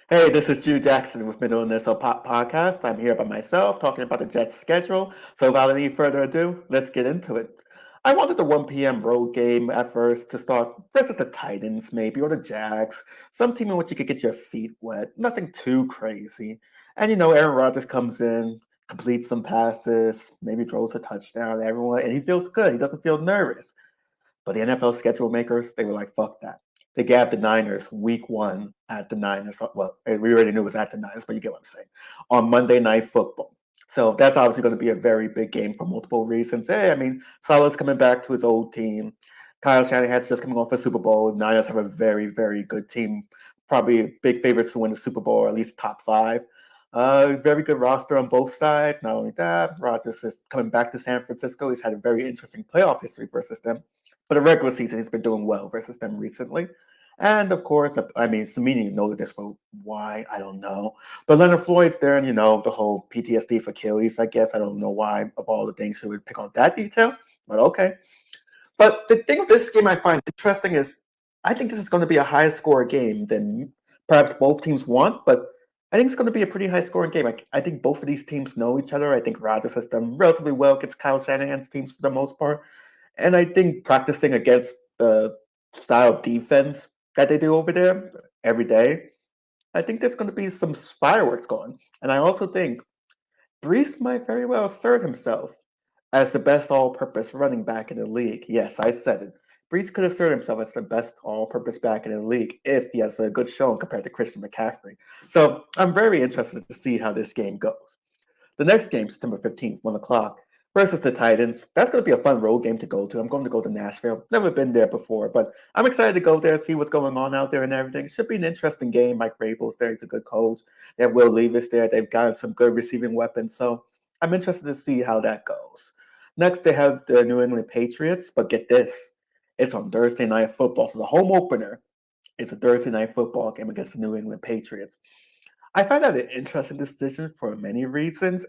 Hey, this is Jude Jackson with Middle Initial Podcast. I'm here by myself talking about the Jets' schedule. So, without any further ado, let's get into it. I wanted the 1 p.m. road game at first to start versus the Titans, maybe, or the Jags. Some team in which you could get your feet wet. Nothing too crazy. And Aaron Rodgers comes in, completes some passes, maybe throws a touchdown, everyone, and he feels good. He doesn't feel nervous. But the NFL schedule makers, they were like, fuck that. They gave the Niners week one at the Niners. Well, we already knew it was at the Niners, but you get what I'm saying. On Monday Night Football. So that's obviously going to be a very big game for multiple reasons. Hey, I mean, Salah's coming back to his old team. Kyle Shanahan's just coming off a Super Bowl. Niners have a very, very good team. Probably big favorites to win the Super Bowl, or at least top five. Very good roster on both sides. Not only that, Rodgers is coming back to San Francisco. He's had a very interesting playoff history versus them. For the regular season, he's been doing well versus them recently. And of course, I mean, Samini noted this for why, I don't know. But Leonard Floyd's there, and the whole PTSD for Achilles, I guess. I don't know why, of all the things, she would pick on that detail, but okay. But the thing with this game I find interesting is I think this is going to be a higher score game than perhaps both teams want, but I think it's going to be a pretty high scoring game. I think both of these teams know each other. I think Rodgers has done relatively well against Kyle Shanahan's teams for the most part. And I think practicing against the style of defense that they do over there every day, I think there's going to be some fireworks going. And I also think Brees might very well assert himself as the best all-purpose running back in the league. Yes, I said it. Brees could assert himself as the best all-purpose back in the league if he has a good showing compared to Christian McCaffrey. So I'm very interested to see how this game goes. The next game, September 15th, 1 o'clock, versus the Titans. That's going to be a fun road game to go to. I'm going to go to Nashville. Never been there before, but I'm excited to go there, see what's going on out there and everything. It should be an interesting game. Mike Vrabel's there. He's a good coach. They have Will Levis there. They've got some good receiving weapons. So I'm interested to see how that goes. Next, they have the New England Patriots, but get this. It's on Thursday Night Football. So the home opener is a Thursday Night Football game against the New England Patriots. I find that an interesting decision for many reasons.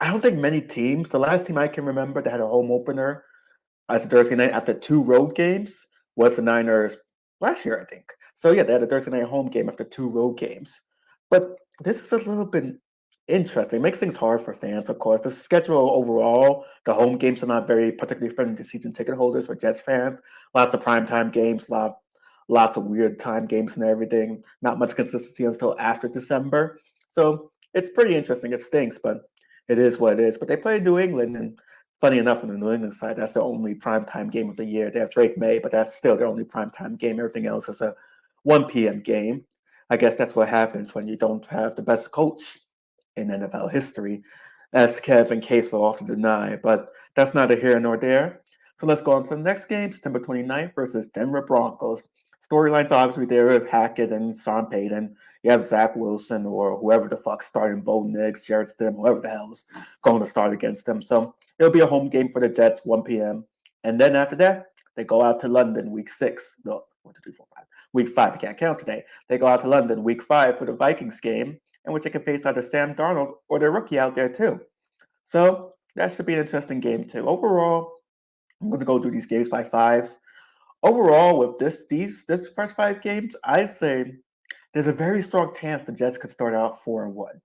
I don't think many teams, the last team I can remember that had a home opener as a Thursday night after two road games was the Niners last year, I think. So yeah, they had a Thursday night home game after two road games. But this is a little bit interesting. It makes things hard for fans, of course. The schedule overall, the home games are not very particularly friendly to season ticket holders or Jets fans. Lots of primetime games, lots of weird time games and everything. Not much consistency until after December. So it's pretty interesting. It stinks, but it is what it is. But they play New England, and funny enough, on the New England side, that's their only primetime game of the year. They have Drake May, but that's still their only primetime game. Everything else is a 1 p.m. game. I guess that's what happens when you don't have the best coach in NFL history, as Kevin Case will often deny. But that's neither here nor there. So let's go on to the next game, September 29th versus Denver Broncos. Storylines obviously there with Hackett and Sean Payton. You have Zach Wilson or whoever the fuck starting Bo Nix, Jared Stidham, whoever the hell is going to start against them. So it'll be a home game for the Jets, 1 p.m. And then after that, they go out to London week 6. No, 1, 2, 3, 4, 5. Week 5, I can't count today. They go out to London week 5 for the Vikings game, in which they can face either Sam Darnold or their rookie out there too. So that should be an interesting game too. Overall, I'm going to go through these games by fives. Overall, with this first 5 games, I'd say there's a very strong chance the Jets could start out 4-1.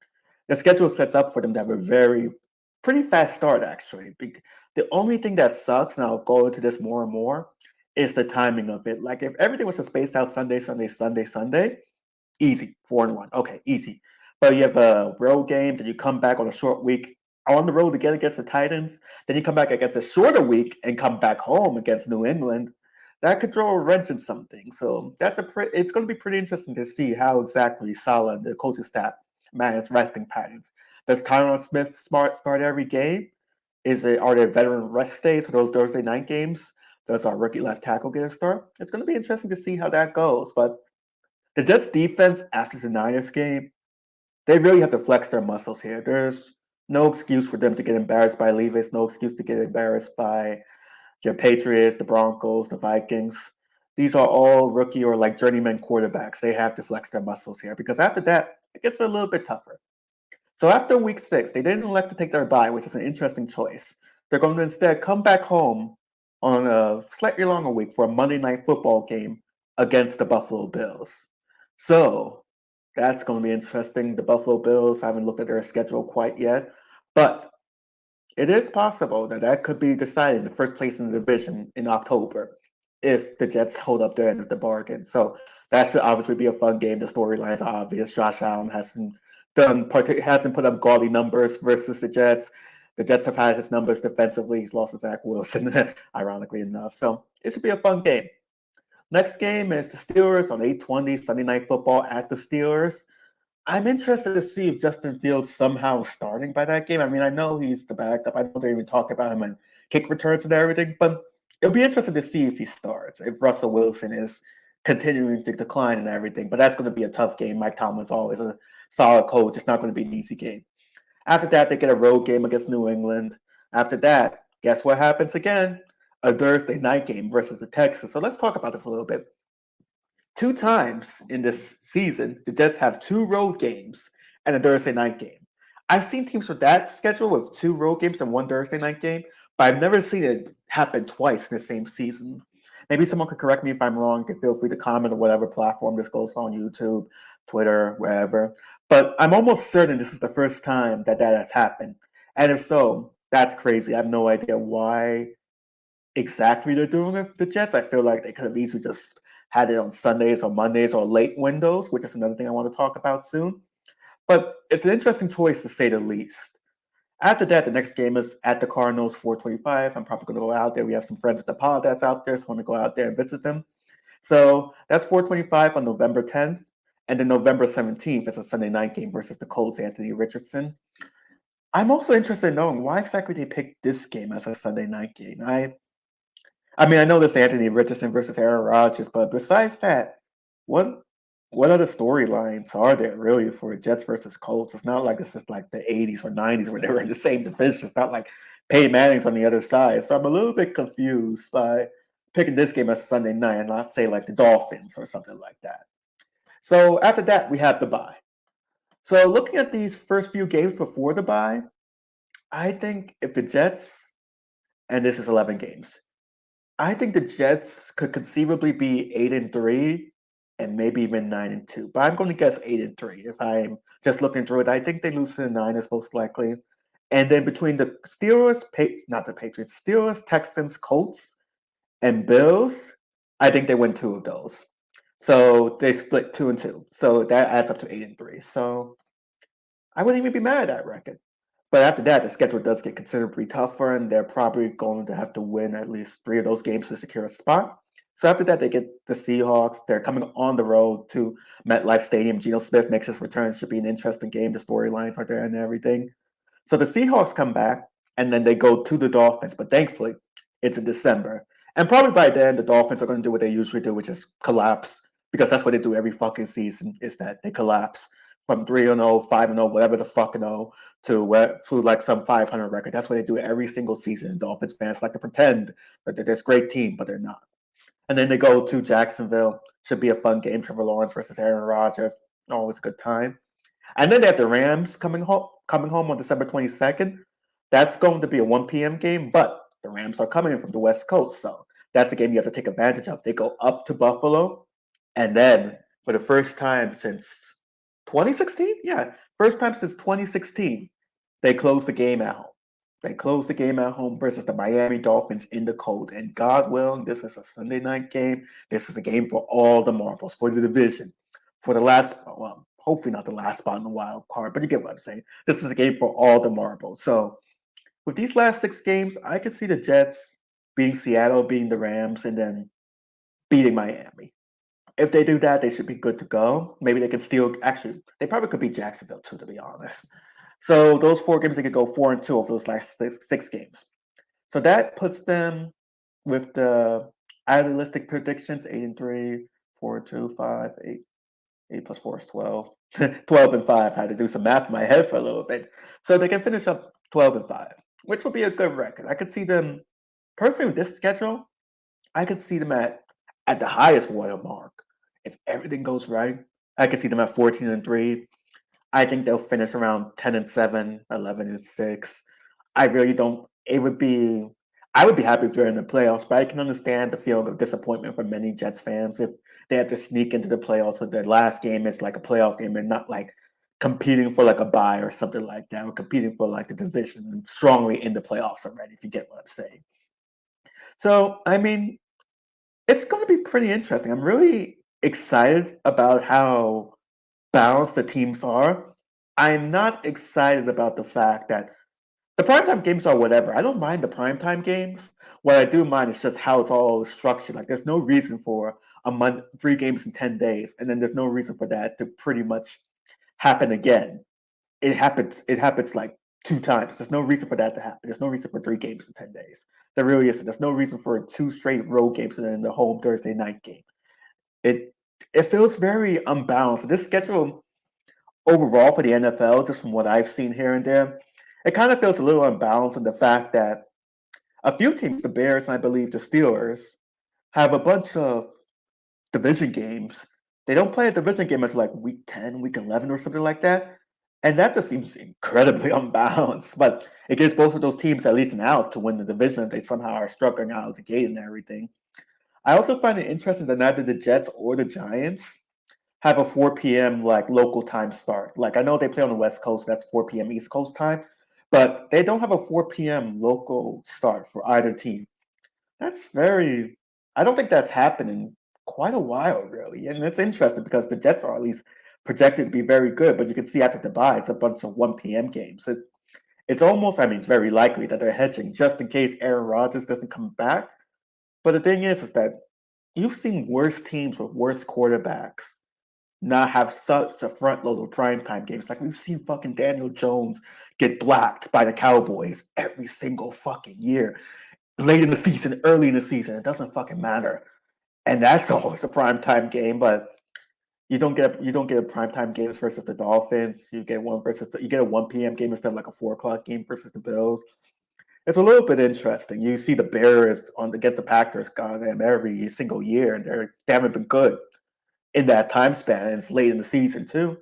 The schedule sets up for them to have a pretty fast start, actually. The only thing that sucks, and I'll go into this more and more, is the timing of it. Like, if everything was just spaced out Sunday, Sunday, Sunday, Sunday, easy, 4-1. Okay, easy. But you have a road game, then you come back on a short week on the road again against the Titans, then you come back against a shorter week and come back home against New England. That could throw a wrench in something. So it's going to be pretty interesting to see how exactly Saleh and the coaching staff manage resting patterns. Does Tyron Smith start every game? Are there veteran rest days for those Thursday night games? Does our rookie left tackle get a start? It's going to be interesting to see how that goes. But the Jets defense after the Niners game, they really have to flex their muscles here. There's no excuse for them to get embarrassed by Levis, no excuse to get embarrassed by your Patriots, the Broncos, the Vikings. These are all rookie or like journeyman quarterbacks. They have to flex their muscles here because after that, it gets a little bit tougher. So after week 6, they didn't elect to take their bye, which is an interesting choice. They're going to instead come back home on a slightly longer week for a Monday night football game against the Buffalo Bills. So That's going to be interesting. The Buffalo Bills, I haven't looked at their schedule quite yet, but it is possible that that could be decided in the first place in the division in October if the Jets hold up their end of the bargain. So that should obviously be a fun game. The storyline's obvious. Josh Allen hasn't put up gaudy numbers versus the Jets. The Jets have had his numbers defensively. He's lost to Zach Wilson, ironically enough. So it should be a fun game. Next game is the Steelers on 8:20 Sunday Night Football at the Steelers. I'm interested to see if Justin Fields somehow is starting by that game. I mean, I know he's the backup. I know they're even talking about him and kick returns and everything, but it'll be interesting to see if he starts, if Russell Wilson is continuing to decline and everything. But that's going to be a tough game. Mike Tomlin's always a solid coach. It's not going to be an easy game. After that, they get a road game against New England. After that, guess what happens again? A Thursday night game versus the Texans. So let's talk about this a little bit. 2 times in this season, the Jets have 2 road games and a Thursday night game. I've seen teams with that schedule with 2 road games and 1 Thursday night game, but I've never seen it happen twice in the same season. Maybe someone could correct me if I'm wrong. You can feel free to comment on whatever platform this goes on, YouTube, Twitter, wherever. But I'm almost certain this is the first time that has happened. And if so, that's crazy. I have no idea why exactly they're doing it for the Jets. I feel like they could have easily just had it on Sundays or Mondays or late windows, which is another thing I want to talk about soon. But it's an interesting choice to say the least. After that, the next game is at the Cardinals, 4:25. I'm probably going to go out there. We have some friends at the pod that's out there, so I want to go out there and visit them. So that's 4:25 on November 10th. And then November 17th is a Sunday night game versus the Colts, Anthony Richardson. I'm also interested in knowing why exactly they picked this game as a Sunday night game. I mean, I know this Anthony Richardson versus Aaron Rodgers, but besides that, what what other storylines are there really for Jets versus Colts? It's not like this is like the 80s or 90s where they were in the same division. It's not like Peyton Manning's on the other side. So I'm a little bit confused by picking this game as Sunday night and not say like the Dolphins or something like that. So after that, we have the bye. So looking at these first few games before the bye, I think if the Jets, and this is 11 games, I think the Jets could conceivably be 8-3 and maybe even 9-2. But I'm going to guess 8-3 if I'm just looking through it. I think they lose to the Niners most likely. And then between the Steelers, not the Patriots, Steelers, Texans, Colts, and Bills, I think they win 2 of those. So they split 2-2. So that adds up to 8-3. So I wouldn't even be mad at that record. But after that, the schedule does get considerably tougher, and they're probably going to have to win at least 3 of those games to secure a spot. So after that, they get the Seahawks. They're coming on the road to MetLife Stadium. Geno Smith makes his return. Should be an interesting game. The storylines are there and everything. So the Seahawks come back, and then they go to the Dolphins. But thankfully, it's in December. And probably by then, the Dolphins are going to do what they usually do, which is collapse, because that's what they do every fucking season, is that they collapse from 3-0, 5-0, whatever the fuck no, to like some 500 record. That's what they do every single season. Dolphins fans like to pretend that they're this great team, but they're not. And then they go to Jacksonville. Should be a fun game. Trevor Lawrence versus Aaron Rodgers. Always a good time. And then they have the Rams coming home on December 22nd. That's going to be a 1 p.m. game, but the Rams are coming in from the West Coast. So that's a game you have to take advantage of. They go up to Buffalo, and then for the first time since 2016? Yeah, first time since 2016, they closed the game at home. They closed the game at home versus the Miami Dolphins in the cold. And God willing, this is a Sunday night game. This is a game for all the marbles, for the division, for the last, well, hopefully not the last spot in the wild card, but you get what I'm saying. This is a game for all the marbles. So with these last 6 games, I could see the Jets beating Seattle, beating the Rams, and then beating Miami. If they do that, they should be good to go. Maybe they can still, actually, they probably could beat Jacksonville too, to be honest. So those 4 games, they could go 4-2 of those last 6 games. So that puts them with the idealistic predictions: 8-3, 4-2, 5, 8. 8 plus 4 is 12. 12-5. I had to do some math in my head for a little bit. So they can finish up 12-5, which would be a good record. I could see them, personally, with this schedule, I could see them at the highest watermark. If everything goes right, I could see them at 14-3. I think they'll finish around 10-7, 11-6. I really don't. It would be. I would be happy if they're in the playoffs, but I can understand the feeling of disappointment for many Jets fans if they have to sneak into the playoffs. So their last game is like a playoff game and not like competing for like a bye or something like that, or competing for like the division and strongly in the playoffs already, if you get what I'm saying. So, I mean, it's going to be pretty interesting. I'm really excited about how balanced the teams are. I'm not excited about the fact that the primetime games are whatever. I don't mind the primetime games. What I do mind is just how it's all structured. Like, there's no reason for a month, 3 games in 10 days, and then there's no reason for that to pretty much happen again. It happens like 2 times. There's no reason for that to happen. There's no reason for 3 games in 10 days. There really isn't. There's no reason for 2 straight road games and then the home Thursday night game. It it feels very unbalanced. This schedule overall for the NFL, just from what I've seen here and there, it kind of feels a little unbalanced in the fact that a few teams, the Bears and I believe the Steelers, have a bunch of division games. They don't play a division game until like week 10, week 11, or something like that. And that just seems incredibly unbalanced. But it gives both of those teams at least an out to win the division if they somehow are struggling out of the gate and everything. I also find it interesting that neither the Jets or the Giants have a 4 p.m. like local time start. Like I know they play on the West Coast, that's 4 p.m. East Coast time, but they don't have a 4 p.m. local start for either team. That's very I don't think that's happened in quite a while, really. And it's interesting because the Jets are at least projected to be very good, but you can see after the bye, it's a bunch of 1 p.m. games. It's almost, I mean, it's very likely that they're hedging just in case Aaron Rodgers doesn't come back. But the thing is that you've seen worse teams with worse quarterbacks not have such a front load of primetime games. Like we've seen fucking Daniel Jones get blocked by the Cowboys every single fucking year. Late in the season, early in the season, it doesn't fucking matter. And that's always a primetime game, but you don't get a primetime games versus the Dolphins. You get a 1 p.m. game instead of like a 4 o'clock game versus the Bills. It's a little bit interesting. You see the Bears on against the Packers, goddamn, every single year, and they haven't been good in that time span. And it's late in the season too,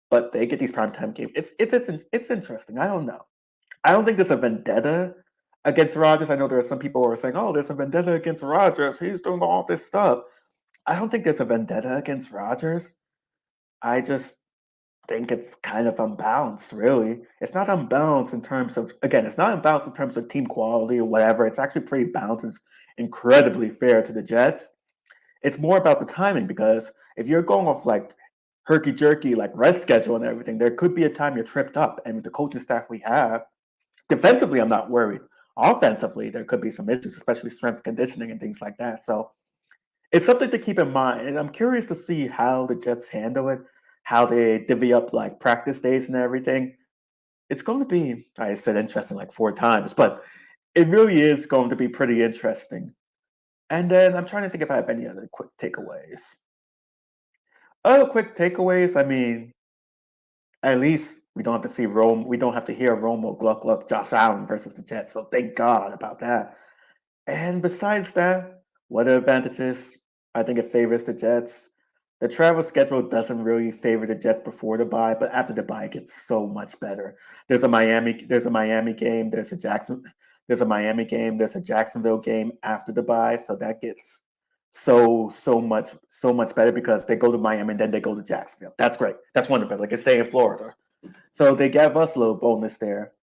but they get these primetime games. It's interesting. I don't know. I don't think there's a vendetta against Rodgers. I know there are some people who are saying, "Oh, there's a vendetta against Rodgers. He's doing all this stuff." I don't think there's a vendetta against Rodgers. I just think it's kind of unbalanced, really. It's not unbalanced in terms of, again, it's not unbalanced in terms of team quality or whatever. It's actually pretty balanced and incredibly fair to the Jets. It's more about the timing because if you're going off like herky jerky, like rest schedule and everything, there could be a time you're tripped up. And with the coaching staff we have, defensively, I'm not worried. Offensively, there could be some issues, especially strength conditioning and things like that. So it's something to keep in mind, and I'm curious to see how the Jets handle it, how they divvy up like practice days and everything. It's going to be, I said interesting like 4 times, but it really is going to be pretty interesting. And then I'm trying to think if I have any other quick takeaways. Other quick takeaways, I mean, at least we don't have to see Rome. We don't have to hear Romo Gluck Gluck Josh Allen versus the Jets. So thank God about that. And besides that, what are advantages? I think it favors the Jets. The travel schedule doesn't really favor the Jets before the bye, but after the bye, it gets so much better. There's a Miami game, there's a Miami game, there's a Jacksonville game after the bye, so that gets so much better because they go to Miami and then they go to Jacksonville. That's great. That's wonderful. Like it's stay in Florida. So they gave us a little bonus there.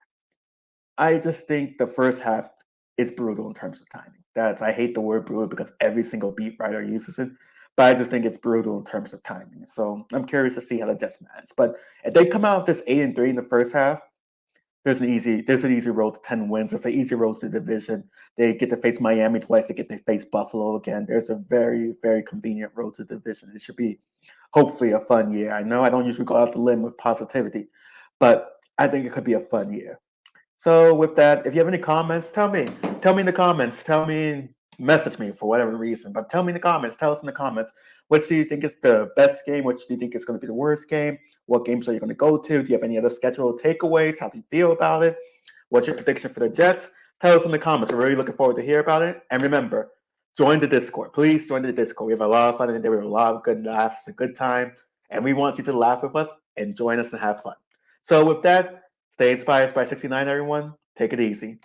I just think the first half is brutal in terms of timing. That's I hate the word brutal because every single beat writer uses it, but I just think it's brutal in terms of timing. So I'm curious to see how the Jets manage. But if they come out with this 8-3 in the first half, there's an easy road to 10 wins. It's an easy road to the division. They get to face Miami twice. They get to face Buffalo again. There's a very, very convenient road to the division. It should be hopefully a fun year. I know I don't usually go out the limb with positivity, but I think it could be a fun year. So with that, if you have any comments, tell me. Tell me in the comments. Message me for whatever reason. But tell me in the comments. Tell us in the comments. Which do you think is the best game? Which do you think is going to be the worst game? What games are you going to go to? Do you have any other scheduled takeaways? How do you feel about it? What's your prediction for the Jets? Tell us in the comments. We're really looking forward to hear about it. And remember, join the Discord. Please join the Discord. We have a lot of fun in there. We have a lot of good laughs. It's a good time. And we want you to laugh with us and join us and have fun. So with that, stay inspired by 69, everyone. Take it easy.